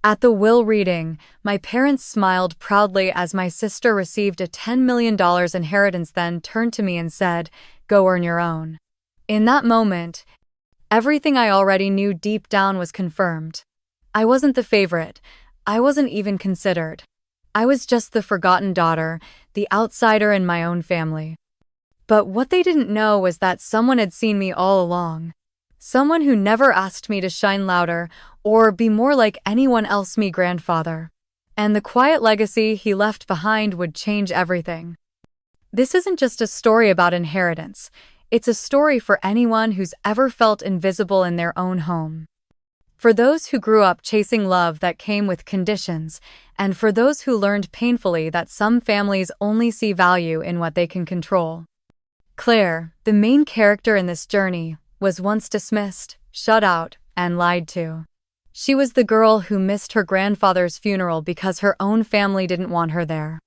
At the will reading, my parents smiled proudly as my sister received a $10 million inheritance, then turned to me and said, "Go earn your own." In that moment, everything I already knew deep down was confirmed. I wasn't the favorite. I wasn't even considered. I was just the forgotten daughter, the outsider in my own family. But what they didn't know was that someone had seen me all along. Someone who never asked me to shine louder or be more like anyone else, my grandfather. And the quiet legacy he left behind would change everything. This isn't just a story about inheritance. It's a story for anyone who's ever felt invisible in their own home. For those who grew up chasing love that came with conditions, and for those who learned painfully that some families only see value in what they can control. Claire, the main character in this journey, was once dismissed, shut out, and lied to. She was the girl who missed her grandfather's funeral because her own family didn't want her there.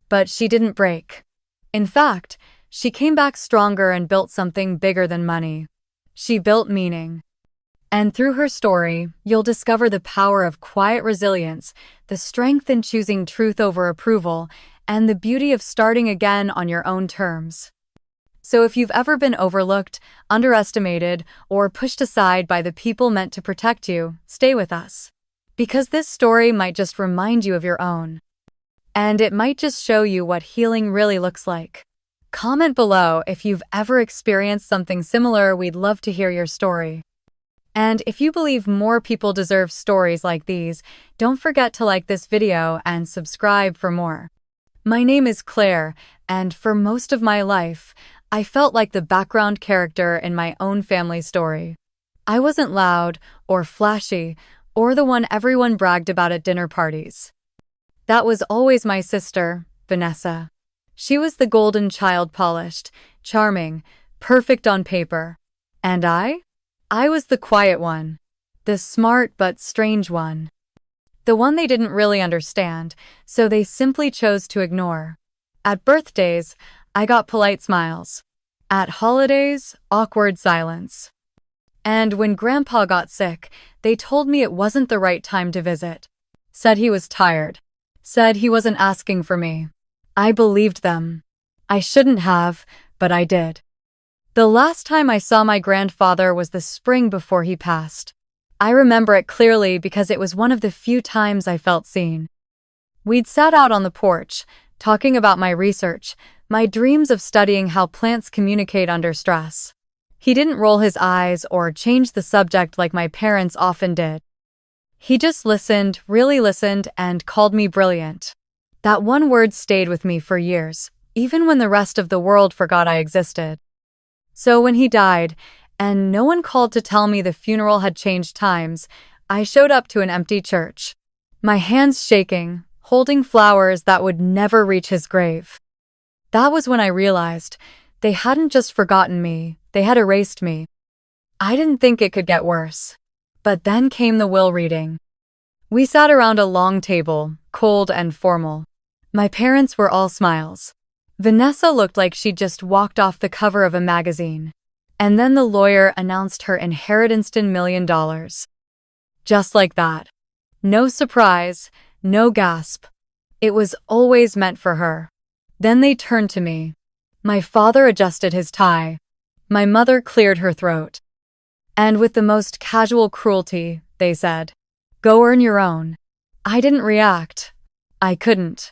But she didn't break. In fact, she came back stronger and built something bigger than money. She built meaning. And through her story, you'll discover the power of quiet resilience, the strength in choosing truth over approval, and the beauty of starting again on your own terms. So if you've ever been overlooked, underestimated, or pushed aside by the people meant to protect you, stay with us. Because this story might just remind you of your own. And it might just show you what healing really looks like. Comment below if you've ever experienced something similar. We'd love to hear your story. And if you believe more people deserve stories like these, don't forget to like this video and subscribe for more. My name is Claire, and for most of my life, I felt like the background character in my own family story. I wasn't loud or flashy or the one everyone bragged about at dinner parties. That was always my sister, Vanessa. She was the golden child, polished, charming, perfect on paper. And I was the quiet one, the smart but strange one. The one they didn't really understand, so they simply chose to ignore. At birthdays, I got polite smiles. At holidays, awkward silence. And when Grandpa got sick, they told me it wasn't the right time to visit. Said he was tired. Said he wasn't asking for me. I believed them. I shouldn't have, but I did. The last time I saw my grandfather was the spring before he passed. I remember it clearly because it was one of the few times I felt seen. We'd sat out on the porch, talking about my research, my dreams of studying how plants communicate under stress. He didn't roll his eyes or change the subject like my parents often did. He just listened, really listened, and called me brilliant. That one word stayed with me for years, even when the rest of the world forgot I existed. So when he died, and no one called to tell me the funeral had changed times, I showed up to an empty church. My hands shaking, holding flowers that would never reach his grave. That was when I realized they hadn't just forgotten me, they had erased me. I didn't think it could get worse. But then came the will reading. We sat around a long table, cold and formal. My parents were all smiles. Vanessa looked like she'd just walked off the cover of a magazine. And then the lawyer announced her inheritance, $10 million. Just like that. No surprise, no gasp. It was always meant for her. Then they turned to me. My father adjusted his tie. My mother cleared her throat. And with the most casual cruelty, they said, "Go earn your own." I didn't react. I couldn't.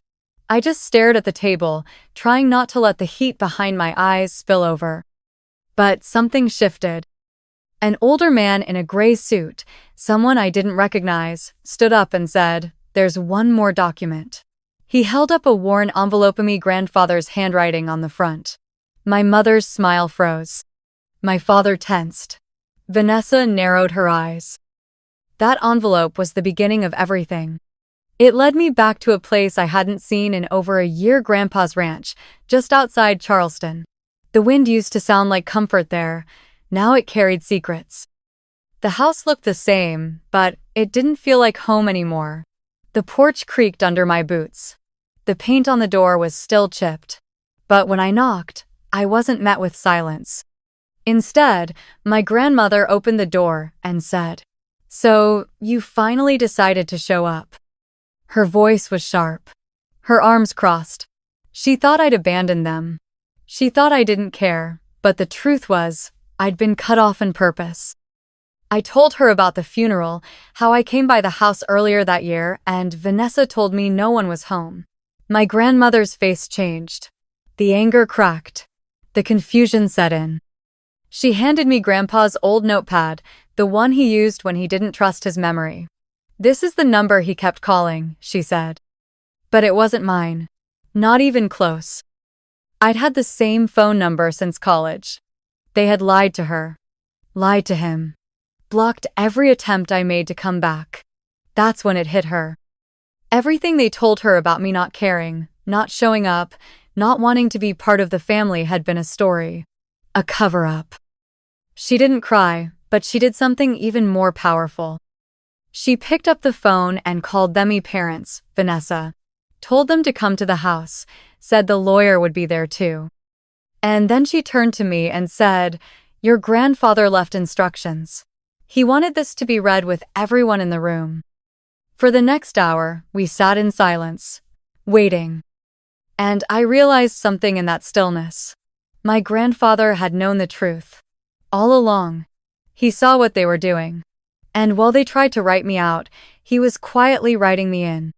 I just stared at the table, trying not to let the heat behind my eyes spill over. But something shifted. An older man in a gray suit, someone I didn't recognize, stood up and said, "There's one more document." He held up a worn envelope, my grandfather's handwriting on the front. My mother's smile froze. My father tensed. Vanessa narrowed her eyes. That envelope was the beginning of everything. It led me back to a place I hadn't seen in over a year, Grandpa's ranch, just outside Charleston. The wind used to sound like comfort there. Now it carried secrets. The house looked the same, but it didn't feel like home anymore. The porch creaked under my boots. The paint on the door was still chipped. But when I knocked, I wasn't met with silence. Instead, my grandmother opened the door and said, "So, you finally decided to show up." Her voice was sharp. Her arms crossed. She thought I'd abandoned them. She thought I didn't care, but the truth was, I'd been cut off on purpose. I told her about the funeral, how I came by the house earlier that year, and Vanessa told me no one was home. My grandmother's face changed. The anger cracked. The confusion set in. She handed me Grandpa's old notepad, the one he used when he didn't trust his memory. "This is the number he kept calling," she said. But it wasn't mine. Not even close. I'd had the same phone number since college. They had lied to her. Lied to him. Blocked every attempt I made to come back. That's when it hit her. Everything they told her about me not caring, not showing up, not wanting to be part of the family had been a story. A cover-up. She didn't cry, but she did something even more powerful. She picked up the phone and called them parents, Vanessa. Told them to come to the house, said the lawyer would be there too. And then she turned to me and said, "Your grandfather left instructions. He wanted this to be read with everyone in the room." For the next hour, we sat in silence, waiting. And I realized something in that stillness. My grandfather had known the truth. All along. He saw what they were doing. And while they tried to write me out, he was quietly writing me in.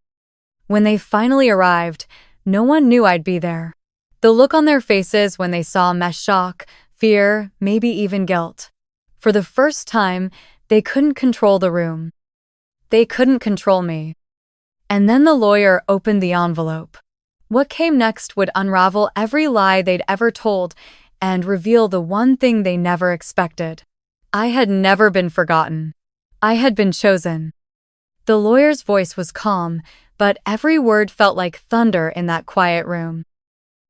When they finally arrived, no one knew I'd be there. The look on their faces when they saw me, shock, fear, maybe even guilt. For the first time, they couldn't control the room. They couldn't control me. And then the lawyer opened the envelope. What came next would unravel every lie they'd ever told and reveal the one thing they never expected. I had never been forgotten. I had been chosen. The lawyer's voice was calm, but every word felt like thunder in that quiet room.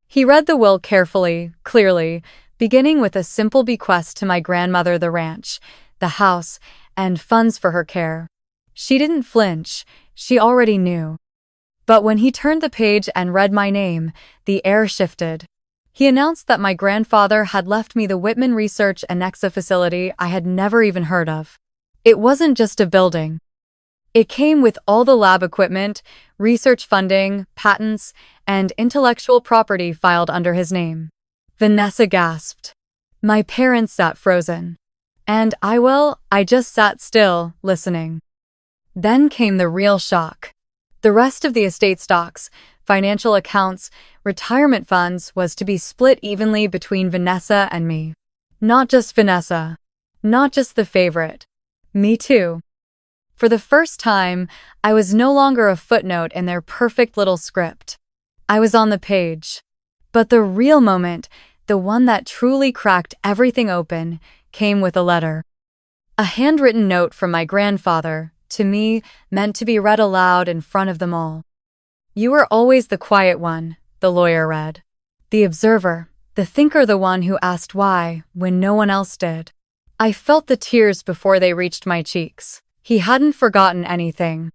He read the will carefully, clearly, beginning with a simple bequest to my grandmother, the ranch, the house, and funds for her care. She didn't flinch. She already knew. But when he turned the page and read my name, the air shifted. He announced that my grandfather had left me the Whitman Research and Nexa facility I had never even heard of. It wasn't just a building. It came with all the lab equipment, research funding, patents, and intellectual property filed under his name. Vanessa gasped. My parents sat frozen. And I just sat still, listening. Then came the real shock. The rest of the estate stocks, financial accounts, retirement funds was to be split evenly between Vanessa and me. Not just Vanessa. Not just the favorite. Me too. For the first time, I was no longer a footnote in their perfect little script. I was on the page. But the real moment, the one that truly cracked everything open, came with a letter. A handwritten note from my grandfather, to me, meant to be read aloud in front of them all. "You were always the quiet one," the lawyer read. "The observer, the thinker, the one who asked why, when no one else did." I felt the tears before they reached my cheeks. He hadn't forgotten anything.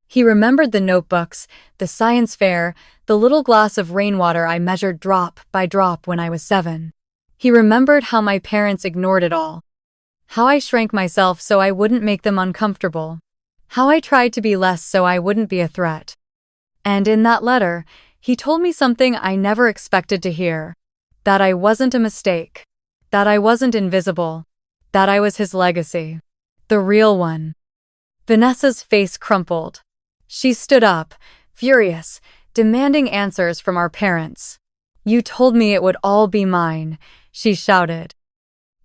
He remembered the notebooks, the science fair, the little glass of rainwater I measured drop by drop when I was 7. He remembered how my parents ignored it all. How I shrank myself so I wouldn't make them uncomfortable. How I tried to be less so I wouldn't be a threat. And in that letter, he told me something I never expected to hear. That I wasn't a mistake. That I wasn't invisible. That I was his legacy. The real one. Vanessa's face crumpled. She stood up, furious, demanding answers from our parents. "You told me it would all be mine," she shouted.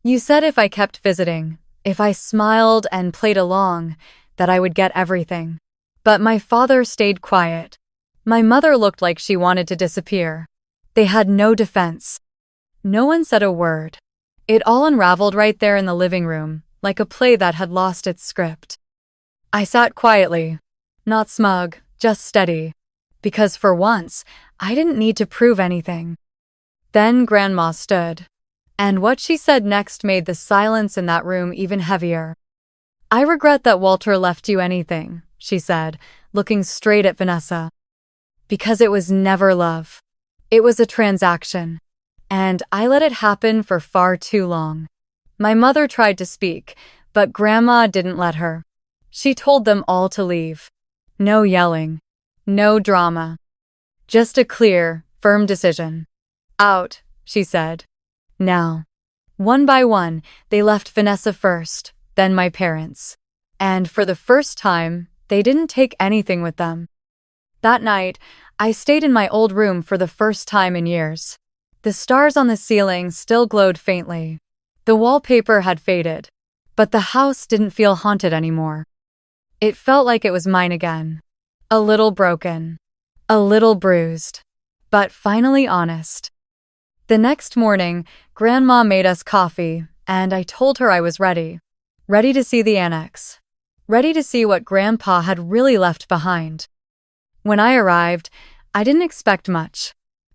"You said if I kept visiting, if I smiled and played along, that I would get everything." But my father stayed quiet. My mother looked like she wanted to disappear. They had no defense. No one said a word. It all unraveled right there in the living room, like a play that had lost its script. I sat quietly, not smug, just steady. Because for once, I didn't need to prove anything. Then Grandma stood. And what she said next made the silence in that room even heavier. "I regret that Walter left you anything," she said, looking straight at Vanessa. "Because it was never love. It was a transaction. And I let it happen for far too long." My mother tried to speak, but Grandma didn't let her. She told them all to leave. No yelling. No drama. Just a clear, firm decision. Out, she said. Now. One by one, they left Vanessa first, then my parents. And for the first time, they didn't take anything with them. That night, I stayed in my old room for the first time in years. The stars on the ceiling still glowed faintly. The wallpaper had faded, but the house didn't feel haunted anymore. It felt like it was mine again. A little broken. A little bruised. But finally honest. The next morning, Grandma made us coffee, and I told her I was ready. Ready to see the annex. Ready to see what Grandpa had really left behind. When I arrived, I didn't expect much.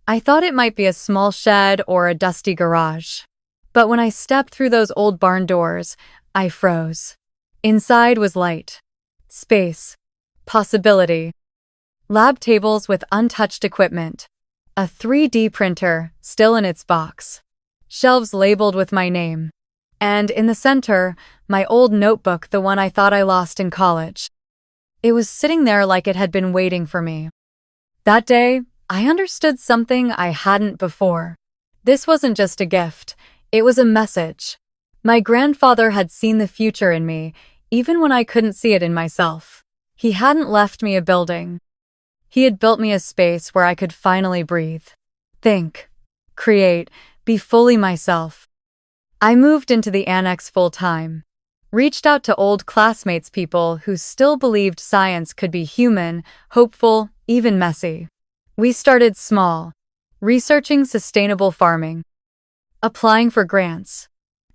I thought it might be a small shed or a dusty garage. But when I stepped through those old barn doors, I froze. Inside was light. Space. Possibility. Lab tables with untouched equipment. A 3D printer, still in its box. Shelves labeled with my name. And in the center, my old notebook, the one I thought I lost in college. It was sitting there like it had been waiting for me. That day, I understood something I hadn't before. This wasn't just a gift, it was a message. My grandfather had seen the future in me, even when I couldn't see it in myself. He hadn't left me a building. He had built me a space where I could finally breathe, think, create, be fully myself. I moved into the annex full-time. Reached out to old classmates, people who still believed science could be human, hopeful, even messy. We started small, researching sustainable farming, applying for grants,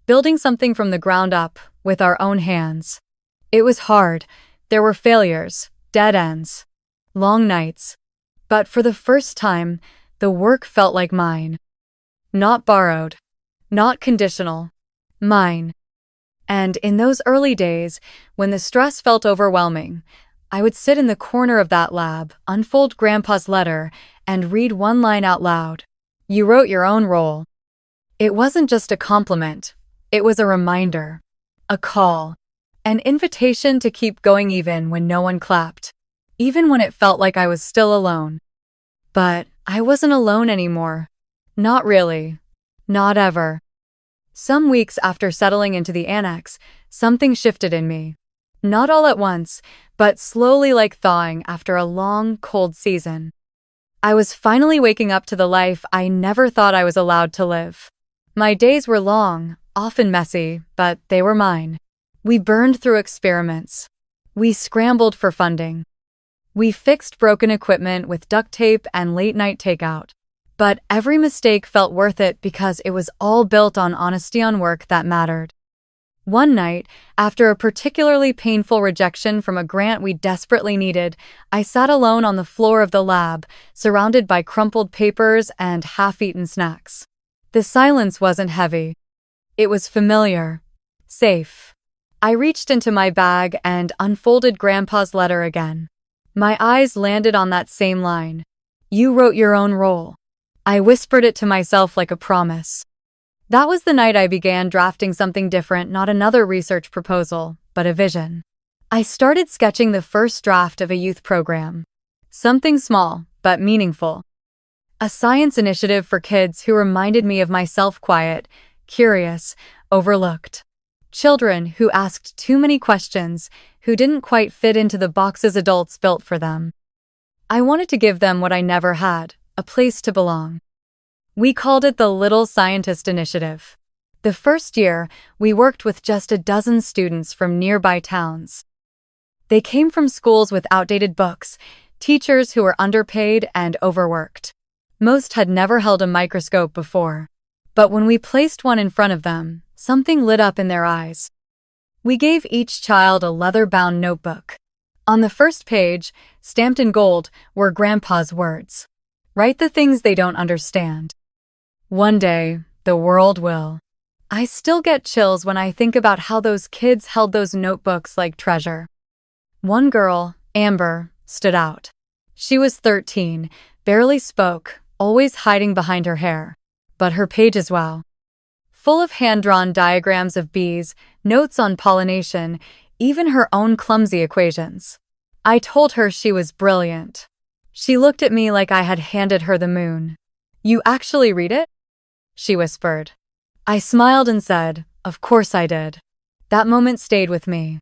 building something from the ground up with our own hands. It was hard. There were failures, dead ends, long nights. But for the first time, the work felt like mine. Not borrowed, not conditional, mine. And in those early days, when the stress felt overwhelming, I would sit in the corner of that lab, unfold Grandpa's letter, and read one line out loud. You wrote your own role. It wasn't just a compliment. It was a reminder. A call. An invitation to keep going even when no one clapped. Even when it felt like I was still alone. But I wasn't alone anymore. Not really. Not ever. Some weeks after settling into the annex, something shifted in me. Not all at once, but slowly, like thawing after a long, cold season. I was finally waking up to the life I never thought I was allowed to live. My days were long, often messy, but they were mine. We burned through experiments. We scrambled for funding. We fixed broken equipment with duct tape and late-night takeout. But every mistake felt worth it because it was all built on honesty, on work that mattered. One night, after a particularly painful rejection from a grant we desperately needed, I sat alone on the floor of the lab, surrounded by crumpled papers and half-eaten snacks. The silence wasn't heavy. It was familiar. Safe. I reached into my bag and unfolded Grandpa's letter again. My eyes landed on that same line. You wrote your own role. I whispered it to myself like a promise. That was the night I began drafting something different, not another research proposal, but a vision. I started sketching the first draft of a youth program. Something small, but meaningful. A science initiative for kids who reminded me of myself, quiet, curious, overlooked. Children who asked too many questions, who didn't quite fit into the boxes adults built for them. I wanted to give them what I never had, a place to belong. We called it the Little Scientist Initiative. The first year, we worked with just a dozen students from nearby towns. They came from schools with outdated books, teachers who were underpaid and overworked. Most had never held a microscope before. But when we placed one in front of them, something lit up in their eyes. We gave each child a leather-bound notebook. On the first page, stamped in gold, were Grandpa's words. Write the things they don't understand. One day, the world will. I still get chills when I think about how those kids held those notebooks like treasure. One girl, Amber, stood out. She was 13, barely spoke, always hiding behind her hair. But her pages, wow. Full of hand-drawn diagrams of bees, notes on pollination, even her own clumsy equations. I told her she was brilliant. She looked at me like I had handed her the moon. "You actually read it?" she whispered. I smiled and said, "Of course I did." That moment stayed with me,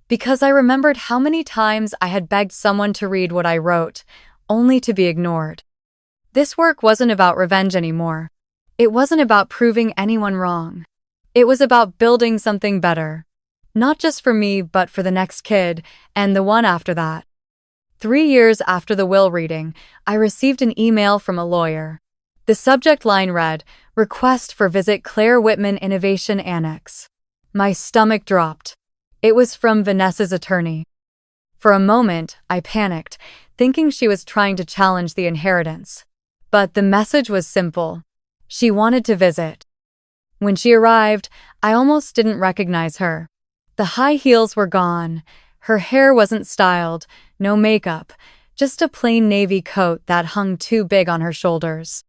because I remembered how many times I had begged someone to read what I wrote, only to be ignored. This work wasn't about revenge anymore. It wasn't about proving anyone wrong. It was about building something better. Not just for me, but for the next kid, and the one after that. 3 years after the will reading, I received an email from a lawyer. The subject line read, "Request for visit Claire Whitman Innovation Annex." My stomach dropped. It was from Vanessa's attorney. For a moment, I panicked, thinking she was trying to challenge the inheritance. But the message was simple. She wanted to visit. When she arrived, I almost didn't recognize her. The high heels were gone. Her hair wasn't styled, no makeup, just a plain navy coat that hung too big on her shoulders.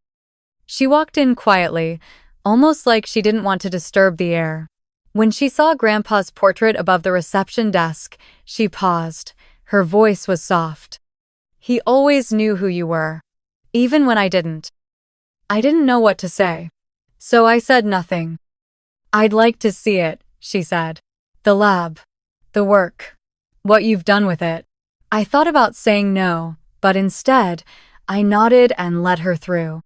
She walked in quietly, almost like she didn't want to disturb the air. When she saw Grandpa's portrait above the reception desk, she paused. Her voice was soft. "He always knew who you were, even when I didn't." I didn't know what to say, so I said nothing. "I'd like to see it," she said. "The lab, the work, what you've done with it." I thought about saying no, but instead, I nodded and let her through.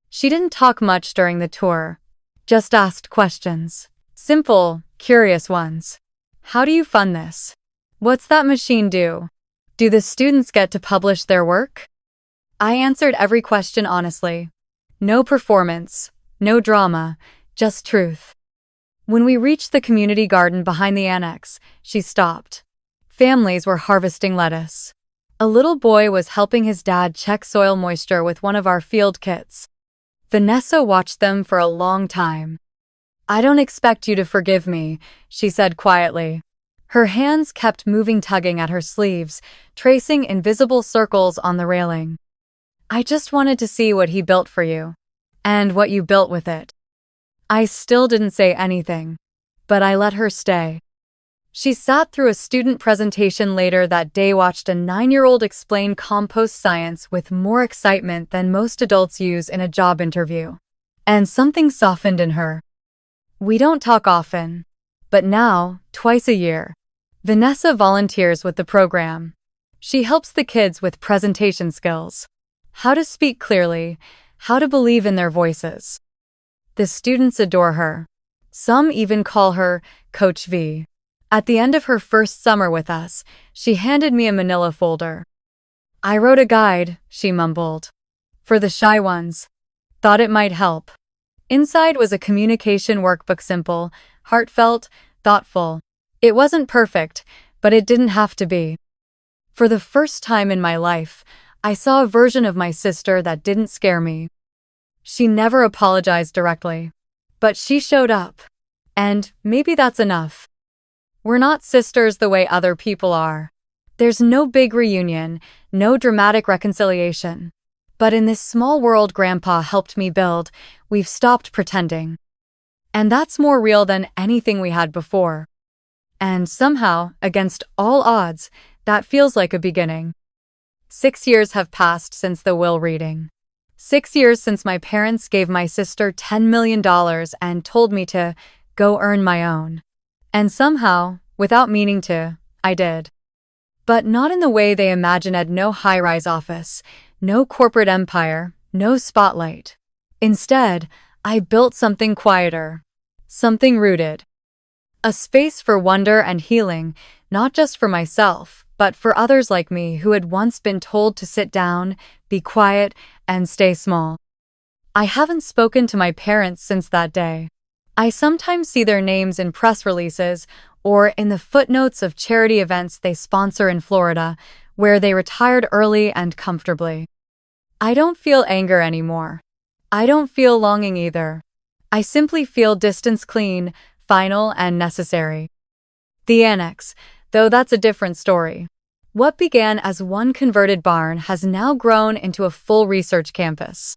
She didn't talk much during the tour, just asked questions. Simple, curious ones. "How do you fund this? What's that machine do? Do the students get to publish their work?" I answered every question honestly. No performance, no drama, just truth. When we reached the community garden behind the annex, she stopped. Families were harvesting lettuce. A little boy was helping his dad check soil moisture with one of our field kits. Vanessa watched them for a long time. "I don't expect you to forgive me," she said quietly. Her hands kept moving, tugging at her sleeves, tracing invisible circles on the railing. "I just wanted to see what he built for you, and what you built with it." I still didn't say anything, but I let her stay. She sat through a student presentation later that day, watched a 9-year-old explain compost science with more excitement than most adults use in a job interview. And something softened in her. We don't talk often, but now, twice a year, Vanessa volunteers with the program. She helps the kids with presentation skills, how to speak clearly, how to believe in their voices. The students adore her. Some even call her Coach V. At the end of her first summer with us, she handed me a manila folder. "I wrote a guide," she mumbled. "For the shy ones. Thought it might help." Inside was a communication workbook, simple, heartfelt, thoughtful. It wasn't perfect, but it didn't have to be. For the first time in my life, I saw a version of my sister that didn't scare me. She never apologized directly, but she showed up. And maybe that's enough. We're not sisters the way other people are. There's no big reunion, no dramatic reconciliation. But in this small world Grandpa helped me build, we've stopped pretending. And that's more real than anything we had before. And somehow, against all odds, that feels like a beginning. 6 years have passed since the will reading. 6 years since my parents gave my sister $10 million and told me to go earn my own. And somehow, without meaning to, I did. But not in the way they imagined. No high-rise office, no corporate empire, no spotlight. Instead, I built something quieter, something rooted. A space for wonder and healing, not just for myself, but for others like me who had once been told to sit down, be quiet, and stay small. I haven't spoken to my parents since that day. I sometimes see their names in press releases or in the footnotes of charity events they sponsor in Florida, where they retired early and comfortably. I don't feel anger anymore. I don't feel longing either. I simply feel distance, clean, final, and necessary. The annex, though, that's a different story. What began as one converted barn has now grown into a full research campus.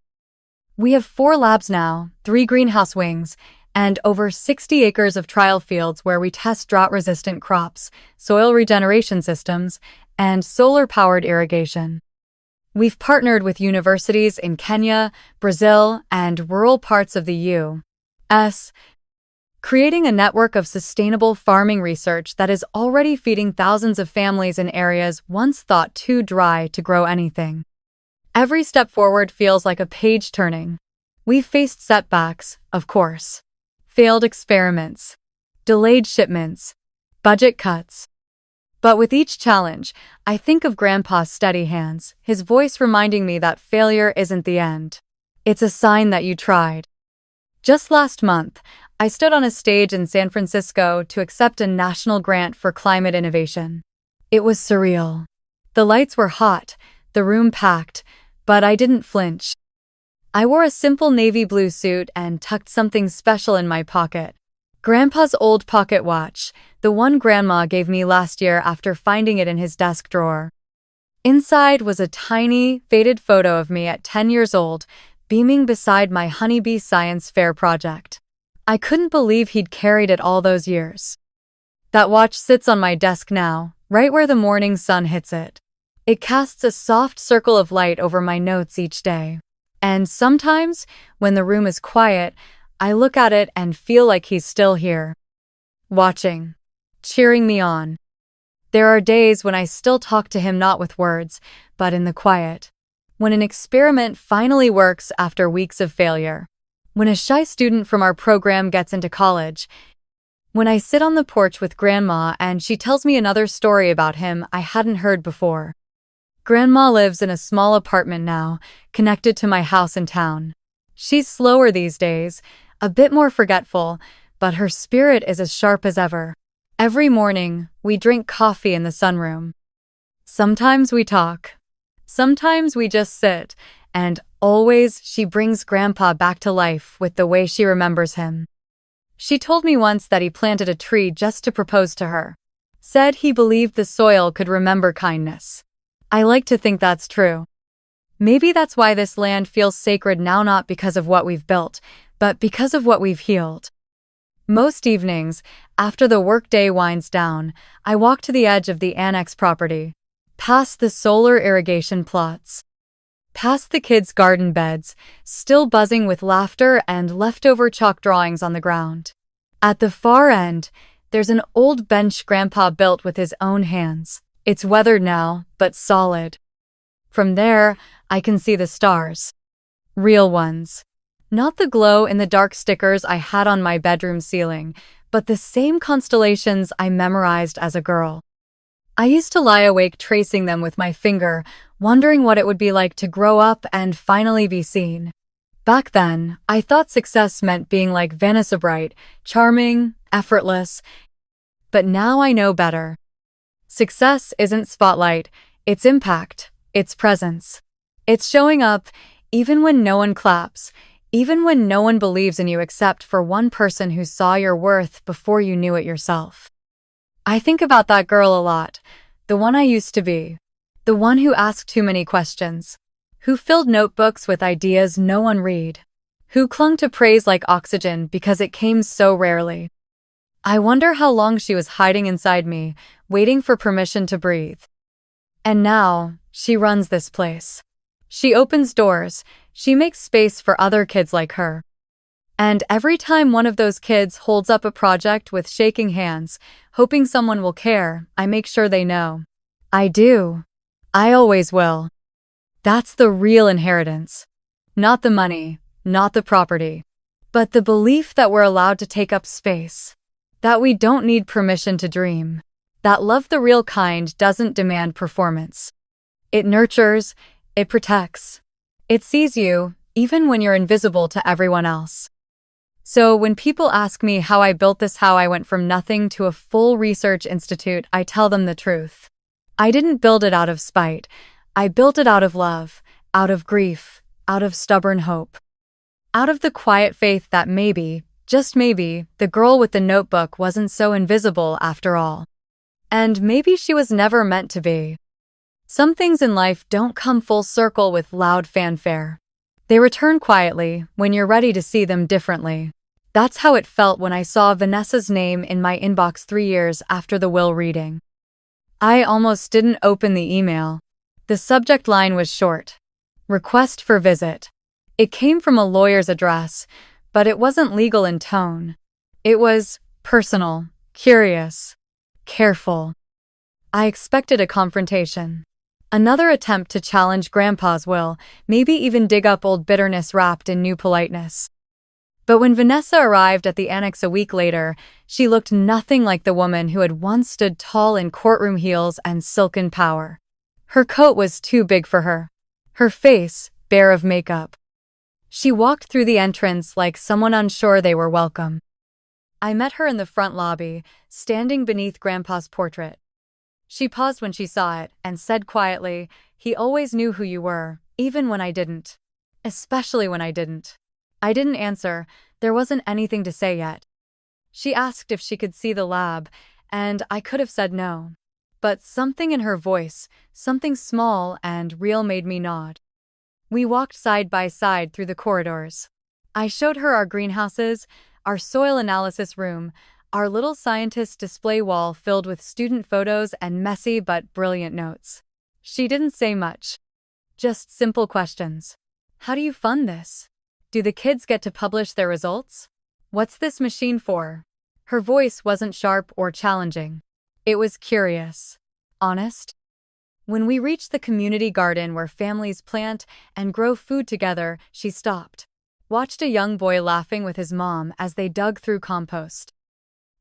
We have 4 labs now, 3 greenhouse wings, and over 60 acres of trial fields where we test drought-resistant crops, soil regeneration systems, and solar-powered irrigation. We've partnered with universities in Kenya, Brazil, and rural parts of the U.S., creating a network of sustainable farming research that is already feeding thousands of families in areas once thought too dry to grow anything. Every step forward feels like a page turning. We've faced setbacks, of course. Failed experiments, delayed shipments, budget cuts. But with each challenge, I think of Grandpa's steady hands, his voice reminding me that failure isn't the end. It's a sign that you tried. Just last month, I stood on a stage in San Francisco to accept a national grant for climate innovation. It was surreal. The lights were hot, the room packed, but I didn't flinch. I wore a simple navy blue suit and tucked something special in my pocket. Grandpa's old pocket watch, the one Grandma gave me last year after finding it in his desk drawer. Inside was a tiny, faded photo of me at 10 years old, beaming beside my honeybee science fair project. I couldn't believe he'd carried it all those years. That watch sits on my desk now, right where the morning sun hits it. It casts a soft circle of light over my notes each day. And sometimes, when the room is quiet, I look at it and feel like he's still here. Watching. Cheering me on. There are days when I still talk to him not with words, but in the quiet. When an experiment finally works after weeks of failure. When a shy student from our program gets into college. When I sit on the porch with Grandma and she tells me another story about him I hadn't heard before. Grandma lives in a small apartment now, connected to my house in town. She's slower these days, a bit more forgetful, but her spirit is as sharp as ever. Every morning, we drink coffee in the sunroom. Sometimes we talk. Sometimes we just sit, and always she brings Grandpa back to life with the way she remembers him. She told me once that he planted a tree just to propose to her. Said he believed the soil could remember kindness. I like to think that's true. Maybe that's why this land feels sacred now, not because of what we've built, but because of what we've healed. Most evenings, after the workday winds down, I walk to the edge of the annex property, past the solar irrigation plots, past the kids' garden beds, still buzzing with laughter and leftover chalk drawings on the ground. At the far end, there's an old bench Grandpa built with his own hands. It's weathered now, but solid. From there, I can see the stars. Real ones. Not the glow-in-the-dark stickers I had on my bedroom ceiling, but the same constellations I memorized as a girl. I used to lie awake tracing them with my finger, wondering what it would be like to grow up and finally be seen. Back then, I thought success meant being like Vanessa Bright, charming, effortless. But now I know better. Success isn't spotlight, it's impact, it's presence. It's showing up, even when no one claps, even when no one believes in you except for one person who saw your worth before you knew it yourself. I think about that girl a lot, the one I used to be, the one who asked too many questions, who filled notebooks with ideas no one read, who clung to praise like oxygen because it came so rarely. I wonder how long she was hiding inside me, waiting for permission to breathe. And now, she runs this place. She opens doors, she makes space for other kids like her. And every time one of those kids holds up a project with shaking hands, hoping someone will care, I make sure they know. I do. I always will. That's the real inheritance. Not the money, not the property, but the belief that we're allowed to take up space. That we don't need permission to dream. That love the real kind doesn't demand performance. It nurtures, it protects. It sees you, even when you're invisible to everyone else. So when people ask me how I built this, how I went from nothing to a full research institute, I tell them the truth. I didn't build it out of spite. I built it out of love, out of grief, out of stubborn hope. Out of the quiet faith that maybe, just maybe, the girl with the notebook wasn't so invisible after all. And maybe she was never meant to be. Some things in life don't come full circle with loud fanfare. They return quietly when you're ready to see them differently. That's how it felt when I saw Vanessa's name in my inbox 3 years after the will reading. I almost didn't open the email. The subject line was short. Request for visit. It came from a lawyer's address, but it wasn't legal in tone. It was personal, curious, careful. I expected a confrontation. Another attempt to challenge Grandpa's will, maybe even dig up old bitterness wrapped in new politeness. But when Vanessa arrived at the annex a week later, she looked nothing like the woman who had once stood tall in courtroom heels and silken power. Her coat was too big for her. Her face, bare of makeup. She walked through the entrance like someone unsure they were welcome. I met her in the front lobby, standing beneath Grandpa's portrait. She paused when she saw it and said quietly, "He always knew who you were, even when I didn't. Especially when I didn't." I didn't answer. There wasn't anything to say yet. She asked if she could see the lab, and I could have said no. But something in her voice, something small and real, made me nod. We walked side by side through the corridors. I showed her our greenhouses, our soil analysis room, our little scientist display wall filled with student photos and messy but brilliant notes. She didn't say much. Just simple questions. How do you fund this? Do the kids get to publish their results? What's this machine for? Her voice wasn't sharp or challenging. It was curious. Honest. When we reached the community garden where families plant and grow food together, she stopped. Watched a young boy laughing with his mom as they dug through compost.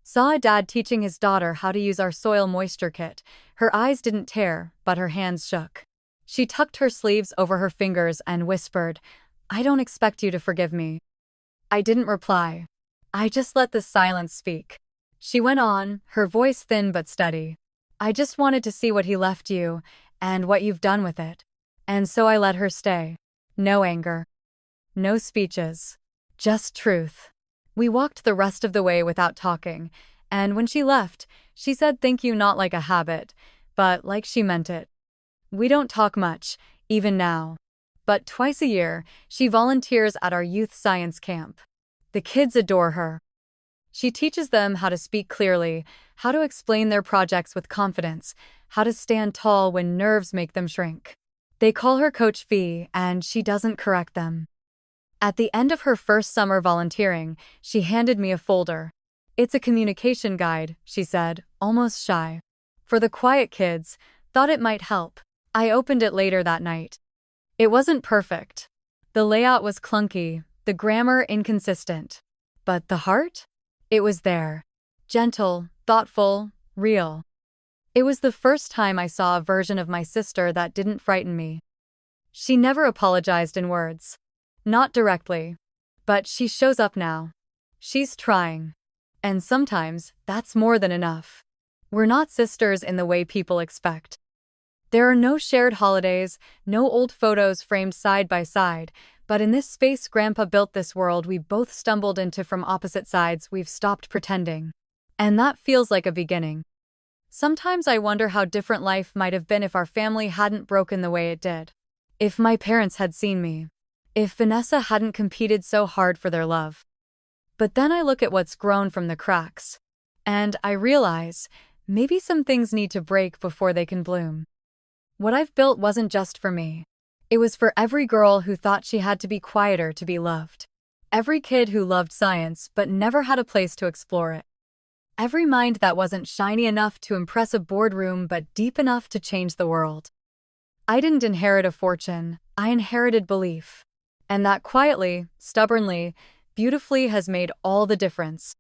Saw a dad teaching his daughter how to use our soil moisture kit. Her eyes didn't tear, but her hands shook. She tucked her sleeves over her fingers and whispered, "I don't expect you to forgive me." I didn't reply. I just let the silence speak. She went on, her voice thin but steady. "I just wanted to see what he left you, and what you've done with it. And so I let her stay. No anger. No speeches. Just truth." We walked the rest of the way without talking, and when she left, she said thank you not like a habit, but like she meant it. We don't talk much, even now. But twice a year, she volunteers at our youth science camp. The kids adore her. She teaches them how to speak clearly, how to explain their projects with confidence, how to stand tall when nerves make them shrink. They call her Coach Fee, and she doesn't correct them. At the end of her first summer volunteering, she handed me a folder. "It's a communication guide," she said, almost shy. "For the quiet kids, thought it might help." I opened it later that night. It wasn't perfect. The layout was clunky, the grammar inconsistent. But the heart? It was there. Gentle, thoughtful, real. It was the first time I saw a version of my sister that didn't frighten me. She never apologized in words. Not directly. But she shows up now. She's trying. And sometimes, that's more than enough. We're not sisters in the way people expect. There are no shared holidays, no old photos framed side by side, but in this space Grandpa built this world we both stumbled into from opposite sides. We've stopped pretending. And that feels like a beginning. Sometimes I wonder how different life might have been if our family hadn't broken the way it did. If my parents had seen me. If Vanessa hadn't competed so hard for their love. But then I look at what's grown from the cracks. And I realize, maybe some things need to break before they can bloom. What I've built wasn't just for me. It was for every girl who thought she had to be quieter to be loved. Every kid who loved science but never had a place to explore it. Every mind that wasn't shiny enough to impress a boardroom but deep enough to change the world. I didn't inherit a fortune, I inherited belief. And that quietly, stubbornly, beautifully has made all the difference.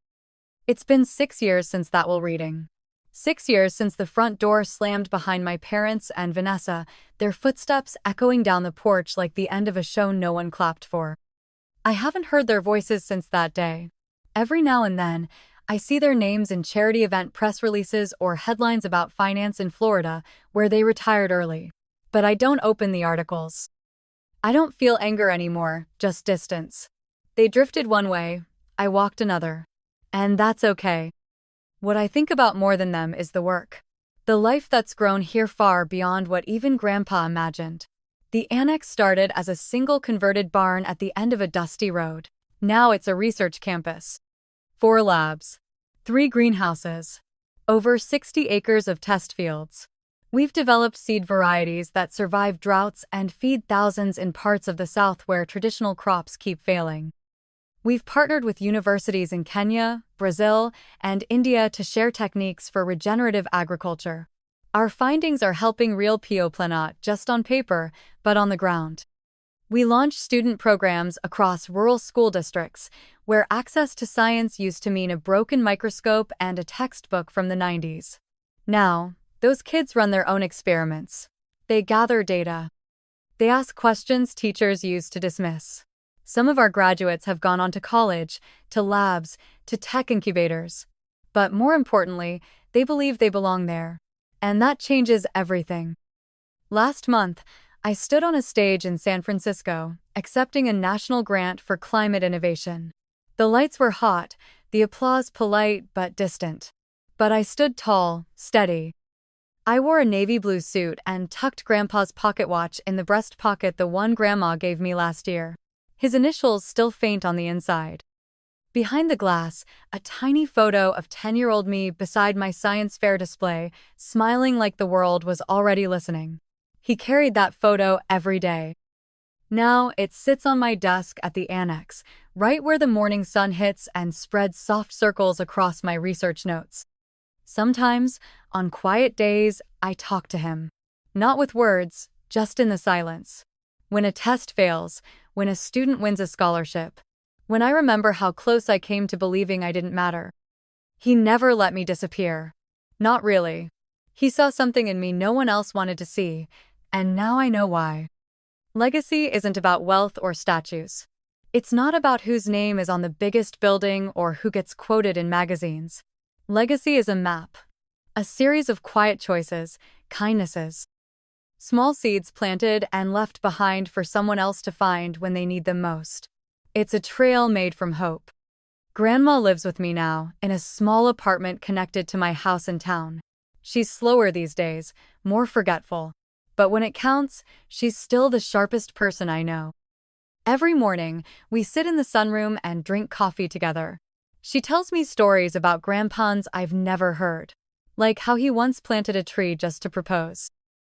It's been 6 years since that will reading. 6 years since the front door slammed behind my parents and Vanessa, their footsteps echoing down the porch like the end of a show no one clapped for. I haven't heard their voices since that day. Every now and then, I see their names in charity event press releases or headlines about finance in Florida, where they retired early. But I don't open the articles. I don't feel anger anymore, just distance. They drifted one way, I walked another. And that's okay. What I think about more than them is the work. The life that's grown here far beyond what even Grandpa imagined. The annex started as a single converted barn at the end of a dusty road. Now it's a research campus. 4 labs, 3 greenhouses, over 60 acres of test fields. We've developed seed varieties that survive droughts and feed thousands in parts of the South where traditional crops keep failing. We've partnered with universities in Kenya, Brazil, and India to share techniques for regenerative agriculture. Our findings are helping real people, not just on paper, but on the ground. We launched student programs across rural school districts, where access to science used to mean a broken microscope and a textbook from the 90s. Now, those kids run their own experiments. They gather data. They ask questions teachers used to dismiss. Some of our graduates have gone on to college, to labs, to tech incubators. But more importantly, they believe they belong there. And that changes everything. Last month, I stood on a stage in San Francisco, accepting a national grant for climate innovation. The lights were hot, the applause polite but distant. But I stood tall, steady. I wore a navy blue suit and tucked Grandpa's pocket watch in the breast pocket, the one Grandma gave me last year. His initials still faint on the inside. Behind the glass, a tiny photo of 10-year-old me beside my science fair display, smiling like the world was already listening. He carried that photo every day. Now it sits on my desk at the annex, right where the morning sun hits and spreads soft circles across my research notes. Sometimes, on quiet days, I talk to him. Not with words, just in the silence. When a test fails, when a student wins a scholarship, when I remember how close I came to believing I didn't matter. He never let me disappear. Not really. He saw something in me no one else wanted to see, and now I know why. Legacy isn't about wealth or statues. It's not about whose name is on the biggest building or who gets quoted in magazines. Legacy is a map. A series of quiet choices, kindnesses. Small seeds planted and left behind for someone else to find when they need them most. It's a trail made from hope. Grandma lives with me now, in a small apartment connected to my house in town. She's slower these days, more forgetful. But when it counts, she's still the sharpest person I know. Every morning, we sit in the sunroom and drink coffee together. She tells me stories about grandpas I've never heard. Like how he once planted a tree just to propose.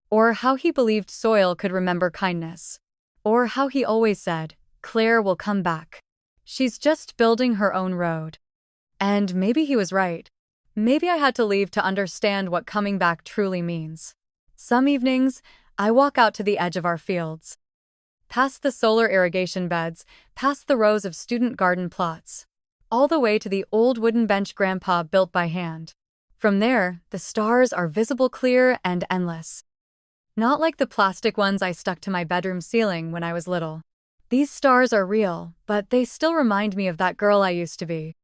Or how he believed soil could remember kindness. Or how he always said, "Claire will come back. She's just building her own road." And maybe he was right. Maybe I had to leave to understand what coming back truly means. Some evenings, I walk out to the edge of our fields. Past the solar irrigation beds, past the rows of student garden plots. All the way to the old wooden bench Grandpa built by hand. From there, the stars are visible, clear, and endless. Not like the plastic ones I stuck to my bedroom ceiling when I was little. These stars are real, but they still remind me of that girl I used to be.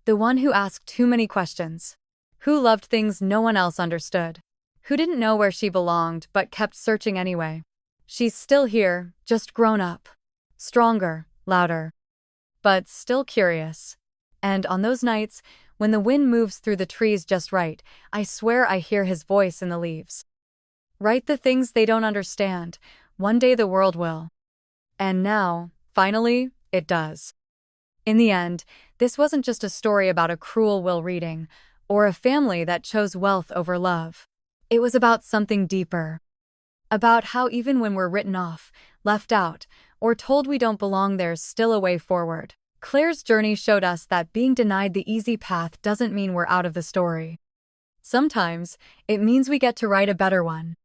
The one who asked too many questions. Who loved things no one else understood. Who didn't know where she belonged but kept searching anyway. She's still here, just grown up. Stronger, louder. But still curious. And on those nights, when the wind moves through the trees just right, I swear I hear his voice in the leaves. Write the things they don't understand. One day the world will. And now, finally, it does. In the end, this wasn't just a story about a cruel will reading, or a family that chose wealth over love. It was about something deeper. About how even when we're written off, left out, or told we don't belong, there's still a way forward. Claire's journey showed us that being denied the easy path doesn't mean we're out of the story. Sometimes, it means we get to write a better one.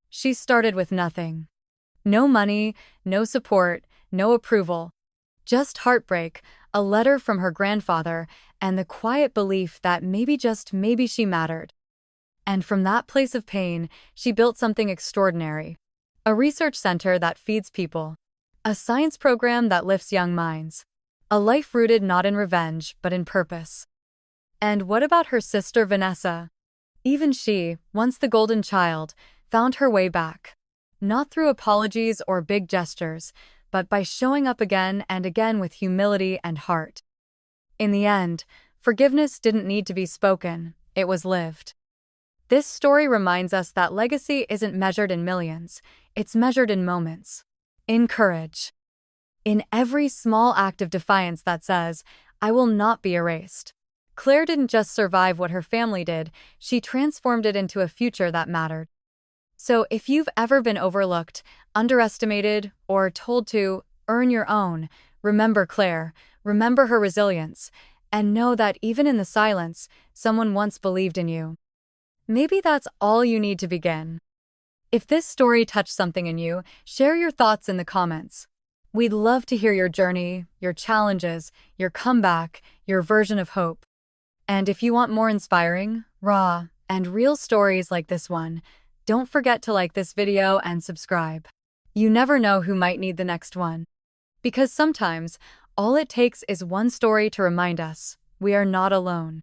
She started with nothing. No money, no support, no approval. Just heartbreak, a letter from her grandfather, and the quiet belief that maybe, just maybe, she mattered. And from that place of pain, she built something extraordinary. A research center that feeds people. A science program that lifts young minds. A life rooted not in revenge, but in purpose. And what about her sister Vanessa? Even she, once the golden child, found her way back. Not through apologies or big gestures, but by showing up again and again with humility and heart. In the end, forgiveness didn't need to be spoken, it was lived. This story reminds us that legacy isn't measured in millions, it's measured in moments. In courage. In every small act of defiance that says, I will not be erased. Claire didn't just survive what her family did, she transformed it into a future that mattered. So if you've ever been overlooked, underestimated, or told to earn your own, remember Claire, remember her resilience, and know that even in the silence, someone once believed in you. Maybe that's all you need to begin. If this story touched something in you, share your thoughts in the comments. We'd love to hear your journey, your challenges, your comeback, your version of hope. And if you want more inspiring, raw, and real stories like this one, don't forget to like this video and subscribe. You never know who might need the next one. Because sometimes, all it takes is one story to remind us we are not alone.